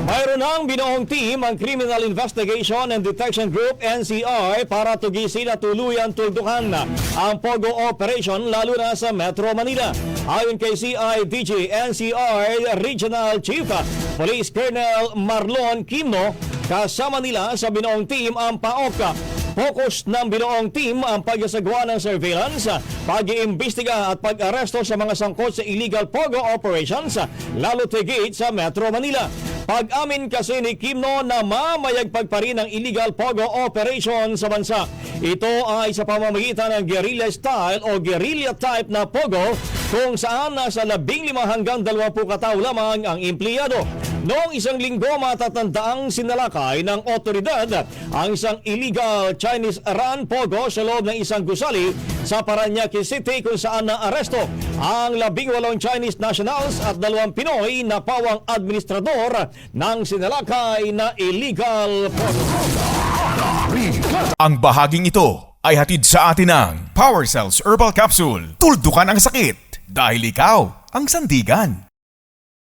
Mayroon ng binuong team ang Criminal Investigation and Detection Group NCR para tugisin at tuluyan tuldukan ang POGO operation lalo na sa Metro Manila. Ayon kay CIDG NCR Regional Chief Police Colonel Marlon Quimno, kasama nila sa binuong team ang PAOK. Focus ng binuong team ang pagsasagawa ng surveillance, pag-iimbestiga at pag-aresto sa mga sangkot sa illegal POGO operations, lalo tigit sa Metro Manila. Pag-amin kasi ni Quimno na mamayagpag pa rin ang illegal POGO operation sa bansa. Ito ay sa pamamagitan ng guerrilla style o guerrilla type na POGO kung saan nasa 15 hanggang 20 katao lamang ang empleyado. Noong isang linggo matatandaang sinalakay ng otoridad ang isang illegal Chinese run POGO sa loob ng isang gusali sa Parañaque City kung saan naaresto ang 18 Chinese nationals at 2 Pinoy na pawang administrador ng sinalakay na illegal POGO. Ang bahaging ito ay hatid sa atin ng Power Cells Herbal Capsule. Tuldukan ang sakit dahil ikaw ang sandigan.